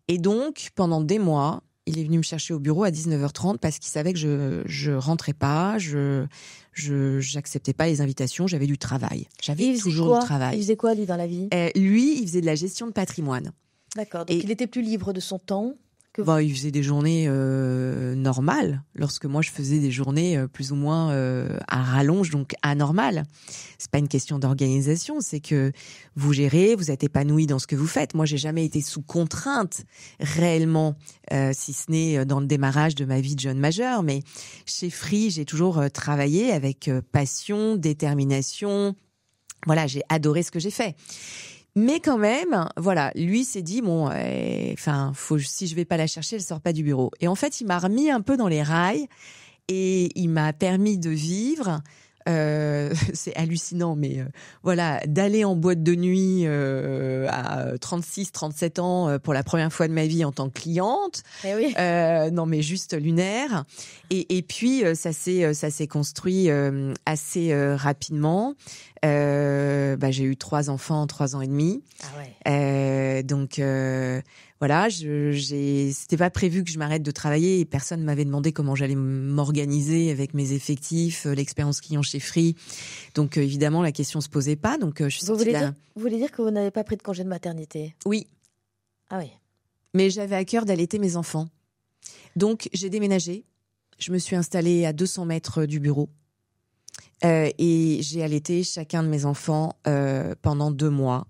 Et donc, pendant des mois, il est venu me chercher au bureau à 19h30 parce qu'il savait que je rentrais pas, j'acceptais pas les invitations, j'avais du travail. J'avais toujours du travail. Il faisait quoi, lui, dans la vie ? Lui, il faisait de la gestion de patrimoine. D'accord, donc il était plus libre de son temps que vous. Il faisait des journées normales, lorsque moi je faisais des journées plus ou moins à rallonge, donc anormales. C'est pas une question d'organisation, c'est que vous gérez, vous êtes épanoui dans ce que vous faites. Moi, j'ai jamais été sous contrainte réellement, si ce n'est dans le démarrage de ma vie de jeune majeure. Mais chez Free, j'ai toujours travaillé avec passion, détermination. Voilà, j'ai adoré ce que j'ai fait. Mais quand même, voilà, lui s'est dit bon, si je vais pas la chercher, elle sort pas du bureau. Et en fait, il m'a remis un peu dans les rails et il m'a permis de vivre. C'est hallucinant, mais voilà, d'aller en boîte de nuit à 36, 37 ans pour la première fois de ma vie en tant que cliente. Eh oui. Non, mais juste lunaire. Et puis ça s'est construit assez rapidement. J'ai eu 3 enfants en 3 ans et demi. Ah ouais. Donc voilà, c'était pas prévu que je m'arrête de travailler et personne m'avait demandé comment j'allais m'organiser avec mes effectifs, l'expérience client chez Free. Donc évidemment, la question se posait pas. Donc je suis sortie de là. Vous voulez dire que vous n'avez pas pris de congé de maternité? Oui. Ah oui. Mais j'avais à cœur d'allaiter mes enfants. Donc j'ai déménagé. Je me suis installée à 200 mètres du bureau. Et j'ai allaité chacun de mes enfants pendant 2 mois.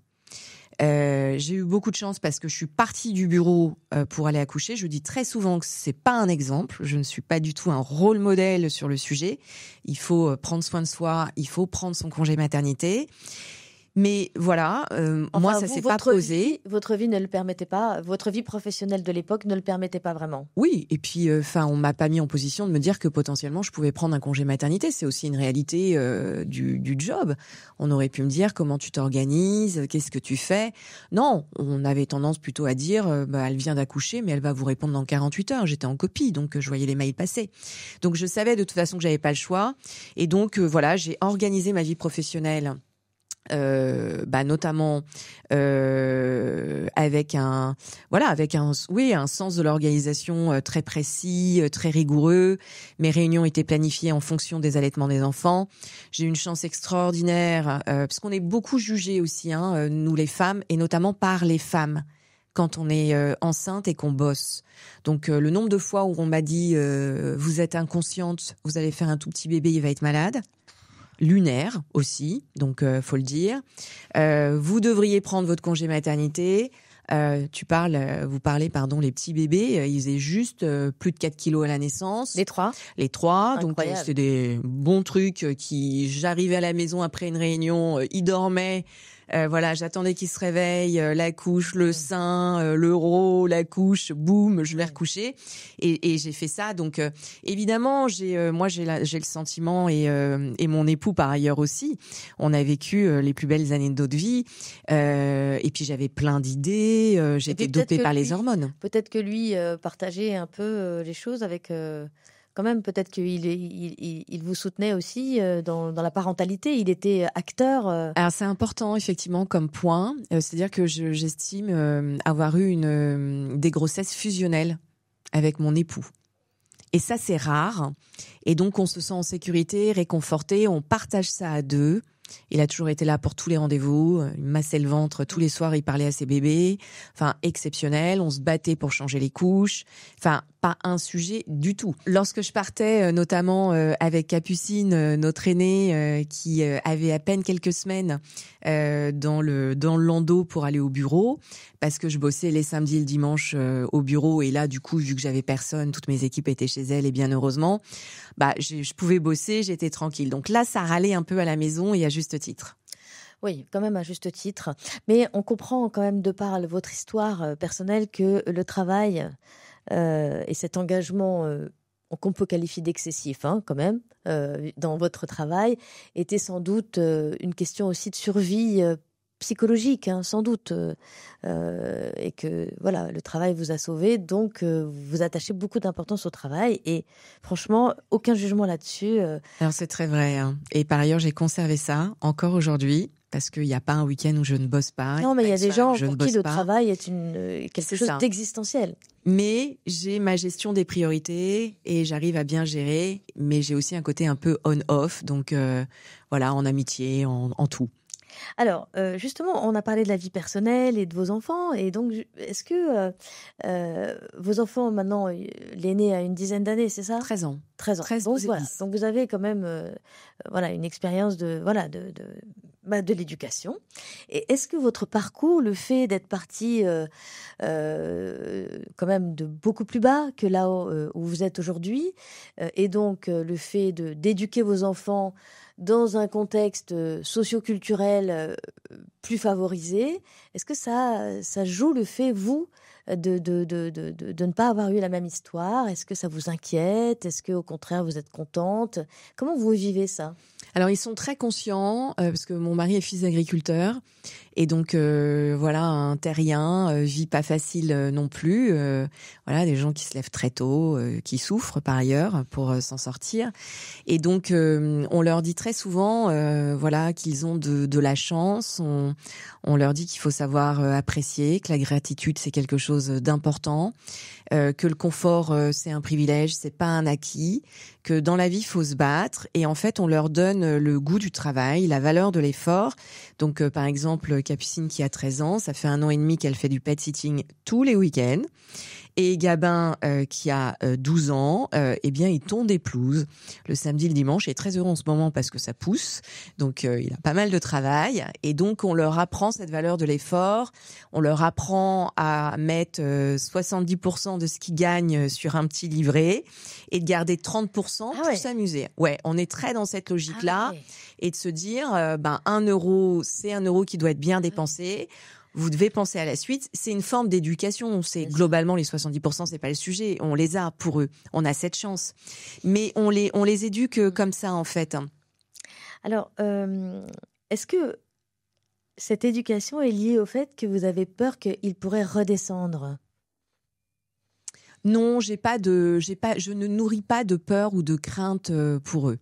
J'ai eu beaucoup de chance parce que je suis partie du bureau pour aller accoucher. Je dis très souvent que c'est pas un exemple. Je ne suis pas du tout un rôle modèle sur le sujet. Il faut prendre soin de soi. Il faut prendre son congé maternité. Mais voilà, moi, ça s'est pas posé. Votre vie ne le permettait pas. Votre vie professionnelle de l'époque ne le permettait pas vraiment. Oui, et puis, on m'a pas mis en position de me dire que potentiellement je pouvais prendre un congé maternité. C'est aussi une réalité du job. On aurait pu me dire comment tu t'organises, qu'est-ce que tu fais. Non, on avait tendance plutôt à dire, elle vient d'accoucher, mais elle va vous répondre dans 48 heures. J'étais en copie, donc je voyais les mails passer. Donc je savais de toute façon que j'avais pas le choix. Et donc voilà, j'ai organisé ma vie professionnelle. Notamment avec un sens de l'organisation très précis, très rigoureux. Mes réunions étaient planifiées en fonction des allaitements des enfants. J'ai eu une chance extraordinaire parce qu'on est beaucoup jugés aussi, nous les femmes, et notamment par les femmes quand on est enceinte et qu'on bosse. Donc le nombre de fois où on m'a dit vous êtes inconsciente, vous allez faire un tout petit bébé, il va être malade. Lunaire aussi, donc faut le dire. Vous devriez prendre votre congé maternité. Vous parlez, les petits bébés, ils faisaient juste plus de 4 kilos à la naissance. Les 3. Donc c'était des bons trucs j'arrivais à la maison après une réunion, ils dormaient. J'attendais qu'ils se réveillent, la couche, le sein, l'euro, la couche, boum, je vais recoucher. Et j'ai fait ça. Donc, évidemment, j'ai le sentiment et mon époux par ailleurs aussi. On a vécu les plus belles années de notre vie. Et puis j'avais plein d'idées. J'étais dopée par les hormones. Peut-être que lui partageait un peu les choses avec. Quand même, peut-être qu'il vous soutenait aussi dans la parentalité. Il était acteur. Alors, c'est important, effectivement, comme point. C'est-à-dire que j'estime avoir eu des grossesses fusionnelles avec mon époux. Et ça, c'est rare. Et donc, on se sent en sécurité, réconforté. On partage ça à 2. Il a toujours été là pour tous les rendez-vous. Il massait le ventre tous les soirs, il parlait à ses bébés. Enfin, exceptionnel. On se battait pour changer les couches. Enfin, pas un sujet du tout. Lorsque je partais, notamment avec Capucine, notre aînée, qui avait à peine quelques semaines dans le landau pour aller au bureau, parce que je bossais les samedis et le dimanche au bureau, et là, du coup, vu que j'avais personne, toutes mes équipes étaient chez elle, et bien heureusement, je pouvais bosser, j'étais tranquille. Donc là, ça râlait un peu à la maison, et à juste titre. Oui, quand même à juste titre. Mais on comprend quand même de par votre histoire personnelle que le travail et cet engagement qu'on peut qualifier d'excessif, quand même, dans votre travail, était sans doute une question aussi de survie psychologique, sans doute, et que voilà, le travail vous a sauvé, donc vous attachez beaucoup d'importance au travail, et franchement, aucun jugement là-dessus. Alors c'est très vrai, et par ailleurs j'ai conservé ça encore aujourd'hui. Parce qu'il n'y a pas un week-end où je ne bosse pas. Non, mais il y a des gens pour qui le travail est quelque chose d'existentiel. Mais j'ai ma gestion des priorités et j'arrive à bien gérer. Mais j'ai aussi un côté un peu on-off. Donc en amitié, en tout. Alors, justement, on a parlé de la vie personnelle et de vos enfants. Et donc, est-ce que vos enfants, maintenant, l'aîné a une dizaine d'années, c'est ça? 13 ans. 13 ans. 13, donc, 12 et voilà. 10. Donc, vous avez quand même une expérience de de l'éducation. Et est-ce que votre parcours, le fait d'être parti quand même de beaucoup plus bas que là où vous êtes aujourd'hui, et donc le fait d'éduquer vos enfants dans un contexte socio-culturel plus favorisé, est-ce que ça joue le fait, vous, de ne pas avoir eu la même histoire? Est-ce que ça vous inquiète? Est-ce qu'au contraire, vous êtes contente? Comment vous vivez ça? Alors, ils sont très conscients, parce que mon mari est fils d'agriculteur. Et donc, voilà, un terrien, vie pas facile non plus. Voilà, des gens qui se lèvent très tôt, qui souffrent par ailleurs pour s'en sortir. Et donc, on leur dit très souvent, voilà, qu'ils ont de la chance. On leur dit qu'il faut savoir apprécier, que la gratitude, c'est quelque chose d'important. Que le confort, c'est un privilège, c'est pas un acquis, que dans la vie, il faut se battre. Et en fait, on leur donne le goût du travail, la valeur de l'effort. Donc, par exemple, Capucine qui a 13 ans, ça fait 1 an et demi qu'elle fait du pet-sitting tous les week-ends. Et Gabin, qui a 12 ans, eh bien, il tond des pelouses le samedi, le dimanche. Il est très heureux en ce moment parce que ça pousse. Donc, il a pas mal de travail. Et donc, on leur apprend cette valeur de l'effort. On leur apprend à mettre 70% de ce qu'ils gagnent sur un petit livret et de garder 30% pour s'amuser. Ouais, on est très dans cette logique-là. Et de se dire, 1 euro, c'est 1 euro qui doit être bien dépensé. Vous devez penser à la suite. C'est une forme d'éducation. C'est globalement les 70%, c'est pas le sujet. On les a pour eux. On a cette chance. Mais on les éduque comme ça, en fait. Alors, est-ce que cette éducation est liée au fait que vous avez peur qu'ils pourraient redescendre? Non, je ne nourris pas de peur ou de crainte pour eux.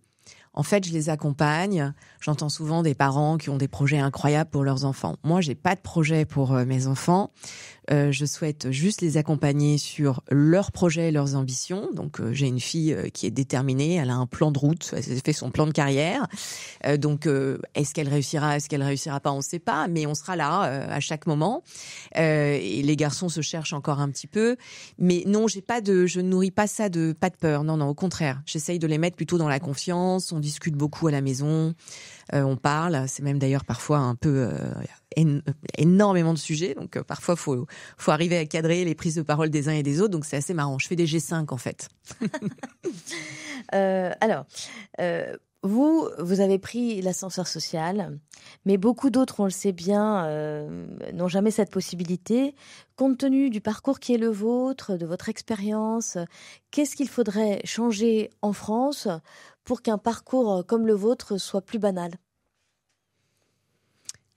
En fait, je les accompagne. J'entends souvent des parents qui ont des projets incroyables pour leurs enfants. Moi, j'ai pas de projet pour mes enfants. Je souhaite juste les accompagner sur leurs projets et leurs ambitions. Donc, j'ai une fille qui est déterminée. Elle a un plan de route. Elle fait son plan de carrière. Donc, est-ce qu'elle réussira pas? On ne sait pas. Mais on sera là à chaque moment. Et les garçons se cherchent encore un petit peu. Mais non, je ne nourris pas ça pas de peur. Non, au contraire. J'essaye de les mettre plutôt dans la confiance. On discute beaucoup à la maison. On parle. C'est même d'ailleurs parfois un peu énormément de sujets. Donc, parfois, faut arriver à cadrer les prises de parole des uns et des autres. Donc, c'est assez marrant. Je fais des G5, en fait. Vous avez pris l'ascenseur social, mais beaucoup d'autres, on le sait bien, n'ont jamais cette possibilité. Compte tenu du parcours qui est le vôtre, de votre expérience, qu'est-ce qu'il faudrait changer en France pour qu'un parcours comme le vôtre soit plus banal?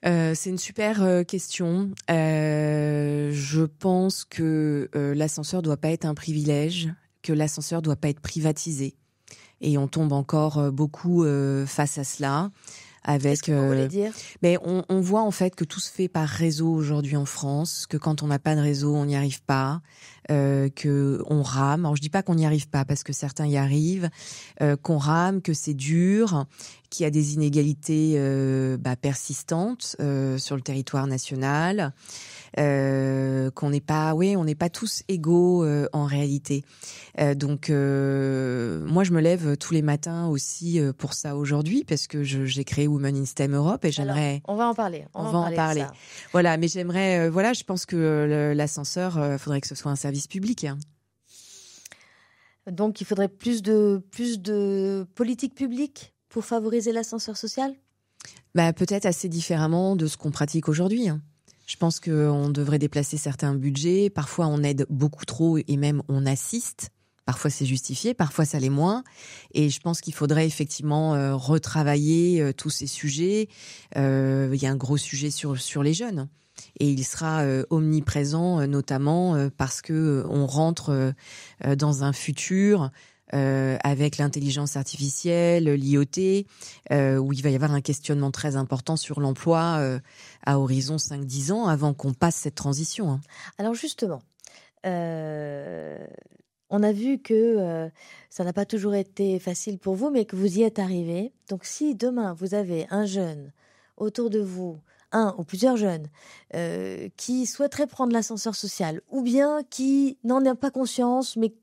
C'est une super question. Je pense que l'ascenseur doit pas être un privilège, que l'ascenseur doit pas être privatisé. Et on tombe encore beaucoup face à cela. Qu'est-ce que vous voulez dire? Mais on voit en fait que tout se fait par réseau aujourd'hui en France, que quand on n'a pas de réseau, on n'y arrive pas, que on rame. Alors je dis pas qu'on n'y arrive pas parce que certains y arrivent, qu'on rame, que c'est dur, qu'il y a des inégalités persistantes sur le territoire national. Qu'on n'est pas, on n'est pas tous égaux en réalité. Donc moi je me lève tous les matins aussi pour ça aujourd'hui parce que j'ai créé Women in STEM Europe et j'aimerais. Alors, on va en parler. On va en parler. Voilà, mais j'aimerais, je pense que l'ascenseur, faudrait que ce soit un service public. Hein. Donc il faudrait plus de politique publique pour favoriser l'ascenseur social? Peut-être assez différemment de ce qu'on pratique aujourd'hui. Hein. Je pense qu'on devrait déplacer certains budgets. Parfois, on aide beaucoup trop et même on assiste. Parfois, c'est justifié, parfois, ça l'est moins. Et je pense qu'il faudrait effectivement retravailler tous ces sujets. Il y a un gros sujet sur les jeunes. Et il sera omniprésent, notamment parce que on rentre dans un futur avec l'intelligence artificielle, l'IoT, où il va y avoir un questionnement très important sur l'emploi à horizon 5-10 ans avant qu'on passe cette transition. Hein. Alors justement, on a vu que ça n'a pas toujours été facile pour vous, mais que vous y êtes arrivé. Donc si demain vous avez un jeune autour de vous, un ou plusieurs jeunes, qui souhaiteraient prendre l'ascenseur social, ou bien qui n'en a pas conscience, mais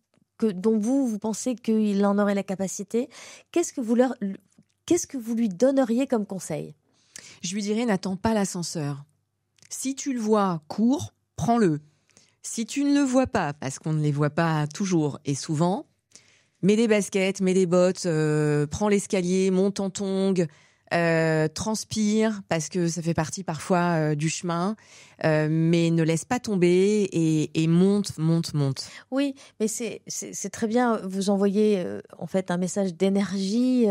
dont vous pensez qu'il en aurait la capacité, qu'est-ce que vous lui donneriez comme conseil? Je lui dirais, n'attends pas l'ascenseur. Si tu le vois, cours, prends-le. Si tu ne le vois pas, parce qu'on ne les voit pas toujours et souvent, mets des baskets, mets des bottes, prends l'escalier, monte en tongs, transpire, parce que ça fait partie parfois du chemin, mais ne laisse pas tomber et monte. Oui, mais c'est très bien. Vous envoyez en fait un message d'énergie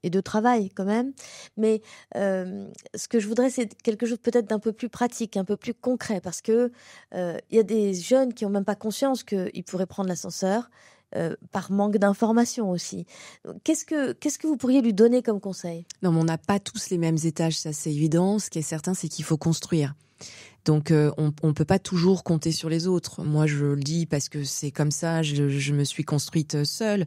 et de travail quand même. Mais ce que je voudrais, c'est quelque chose peut-être d'un peu plus pratique, un peu plus concret, parce que il y a des jeunes qui ont même pas conscience qu'ils pourraient prendre l'ascenseur. Par manque d'informations aussi. Qu'est-ce que vous pourriez lui donner comme conseil? Non, mais on n'a pas tous les mêmes étages, ça c'est évident. Ce qui est certain, c'est qu'il faut construire. Donc on peut pas toujours compter sur les autres. Moi je le dis parce que c'est comme ça, je me suis construite seule.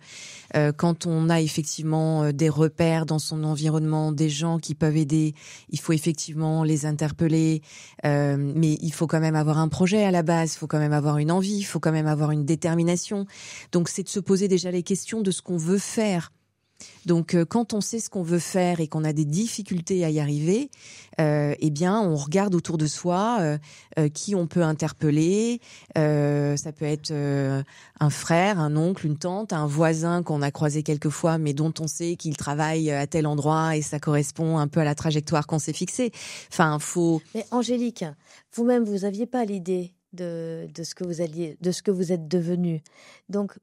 Quand on a effectivement des repères dans son environnement, des gens qui peuvent aider, il faut effectivement les interpeller. Mais il faut quand même avoir un projet à la base, il faut quand même avoir une envie, il faut quand même avoir une détermination. Donc c'est de se poser déjà les questions de ce qu'on veut faire. Donc, quand on sait ce qu'on veut faire et qu'on a des difficultés à y arriver, eh bien, on regarde autour de soi qui on peut interpeller. Ça peut être un frère, un oncle, une tante, un voisin qu'on a croisé quelques fois, mais dont on sait qu'il travaille à tel endroit et ça correspond un peu à la trajectoire qu'on s'est fixée. Enfin, faut. Mais Angélique, vous-même, vous aviez pas l'idée de ce que vous êtes devenue. Donc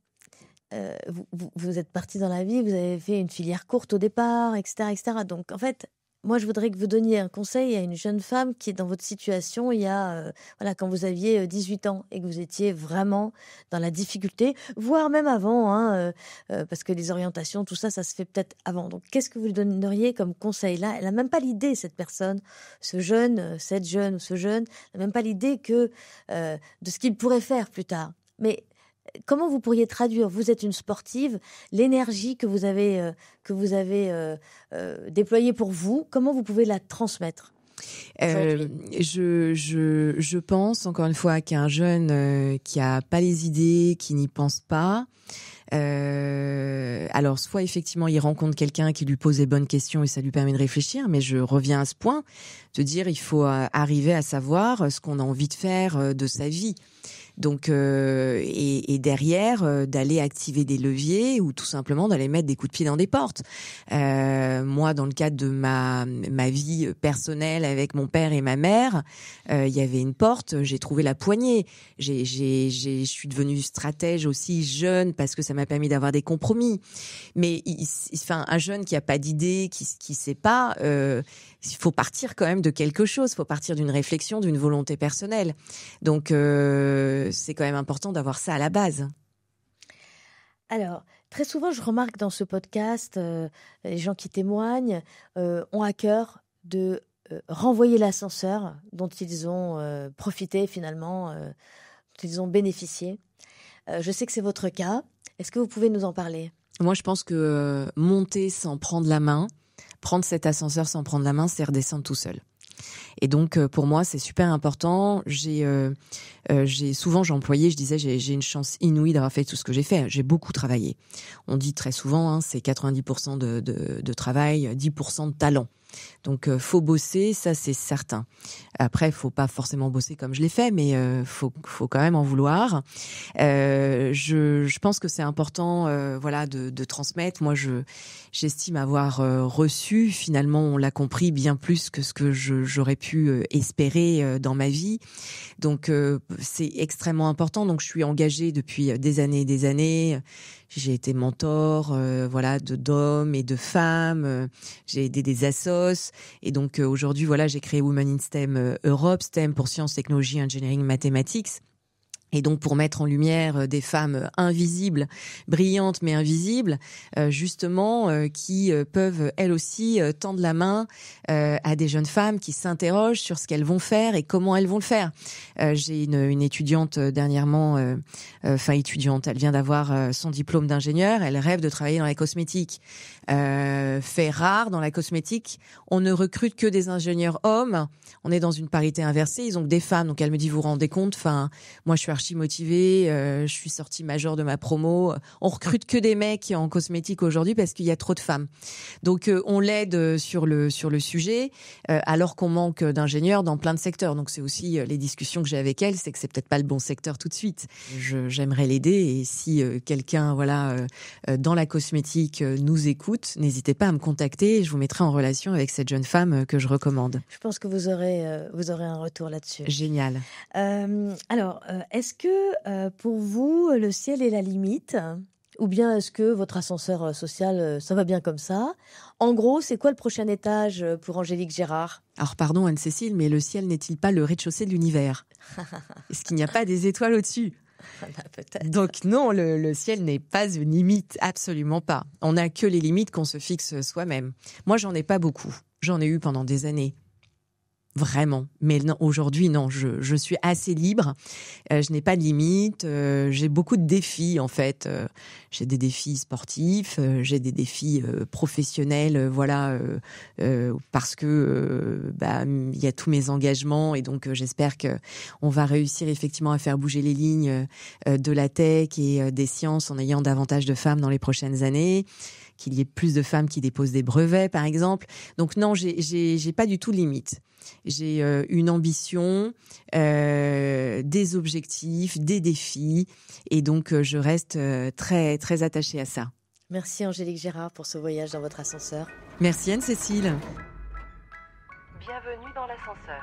vous êtes parti dans la vie, vous avez fait une filière courte au départ, etc., etc. Donc, en fait, moi, je voudrais que vous donniez un conseil à une jeune femme qui est dans votre situation il y a, quand vous aviez 18 ans et que vous étiez vraiment dans la difficulté, voire même avant, parce que les orientations, tout ça, ça se fait peut-être avant. Donc, qu'est-ce que vous lui donneriez comme conseil là? Elle n'a même pas l'idée, cette personne, cette jeune ou ce jeune, n'a même pas l'idée de ce qu'il pourrait faire plus tard. Mais comment vous pourriez traduire, vous êtes une sportive, l'énergie que vous avez déployée pour vous, comment vous pouvez la transmettre? Je pense, encore une fois, qu'un jeune qui a pas les idées, qui n'y pense pas, alors soit effectivement il rencontre quelqu'un qui lui pose les bonnes questions et ça lui permet de réfléchir, mais je reviens à ce point, de dire il faut arriver à savoir ce qu'on a envie de faire de sa vie. Donc et derrière d'aller activer des leviers ou tout simplement d'aller mettre des coups de pied dans des portes. Moi, dans le cadre de ma vie personnelle avec mon père et ma mère, il y avait une porte, j'ai trouvé la poignée. Je suis devenue stratège aussi jeune parce que ça m'a permis d'avoir des compromis. Mais un jeune qui a pas d'idée, qui sait pas, il faut partir quand même de quelque chose. Il faut partir d'une réflexion, d'une volonté personnelle. Donc c'est quand même important d'avoir ça à la base. Alors, très souvent, je remarque dans ce podcast, les gens qui témoignent ont à cœur de renvoyer l'ascenseur dont ils ont profité finalement, dont ils ont bénéficié. Je sais que c'est votre cas. Est-ce que vous pouvez nous en parler? Moi, je pense que monter sans prendre la main, prendre cet ascenseur sans prendre la main, c'est redescendre tout seul. Et donc pour moi c'est super important. J'ai souvent j'employais, je disais j'ai une chance inouïe d'avoir fait tout ce que j'ai fait. J'ai beaucoup travaillé. On dit très souvent c'est 90% de travail, 10% de talent. Donc faut bosser, ça c'est certain. Après faut pas forcément bosser comme je l'ai fait, mais faut quand même en vouloir. Je pense que c'est important de transmettre. Moi j'estime avoir reçu, finalement on l'a compris, bien plus que ce que j'aurais pu espérer dans ma vie. Donc c'est extrêmement important. Donc je suis engagée depuis des années et des années. J'ai été mentor, d'hommes et de femmes. J'ai aidé des assos. Et donc aujourd'hui, j'ai créé Women in STEM Europe, STEM pour sciences, technologies, engineering, mathématiques. Et donc pour mettre en lumière des femmes invisibles, brillantes mais invisibles, justement qui peuvent elles aussi tendre la main à des jeunes femmes qui s'interrogent sur ce qu'elles vont faire et comment elles vont le faire. J'ai une étudiante dernièrement, étudiante, elle vient d'avoir son diplôme d'ingénieur, elle rêve de travailler dans la cosmétique. Fait rare dans la cosmétique, on ne recrute que des ingénieurs hommes. On est dans une parité inversée, ils ont que des femmes. Donc elle me dit, vous vous rendez compte, moi je suis archi motivée. Je suis sortie majeure de ma promo. On recrute que des mecs en cosmétique aujourd'hui parce qu'il y a trop de femmes. Donc on l'aide sur le sujet, alors qu'on manque d'ingénieurs dans plein de secteurs. Donc c'est aussi les discussions que j'ai avec elle, c'est que c'est peut-être pas le bon secteur tout de suite. J'aimerais l'aider, et si quelqu'un dans la cosmétique nous écoute, n'hésitez pas à me contacter et je vous mettrai en relation avec cette jeune femme que je recommande. Je pense que vous aurez un retour là-dessus. Génial. Alors, est-ce que pour vous, le ciel est la limite ? Ou bien est-ce que votre ascenseur social, ça va bien comme ça ? En gros, c'est quoi le prochain étage pour Angélique Gérard ? Alors pardon Anne-Cécile, mais le ciel n'est-il pas le rez-de-chaussée de l'univers ? Est-ce qu'il n'y a pas des étoiles au-dessus ? Peut-être. Donc non, le ciel n'est pas une limite, absolument pas. On n'a que les limites qu'on se fixe soi-même. Moi, j'en ai pas beaucoup. J'en ai eu pendant des années. Vraiment. Mais non, aujourd'hui, non, je suis assez libre. Je n'ai pas de limite. J'ai beaucoup de défis, en fait. J'ai des défis sportifs, j'ai des défis professionnels, parce que il y a tous mes engagements, et donc j'espère que on va réussir effectivement à faire bouger les lignes de la tech et des sciences en ayant davantage de femmes dans les prochaines années, qu'il y ait plus de femmes qui déposent des brevets, par exemple. Donc non, j'ai pas du tout de limite. J'ai une ambition, des objectifs, des défis, et donc je reste très très attachée à ça. Merci Angélique Gérard pour ce voyage dans votre ascenseur. Merci Anne-Cécile. Bienvenue dans l'ascenseur.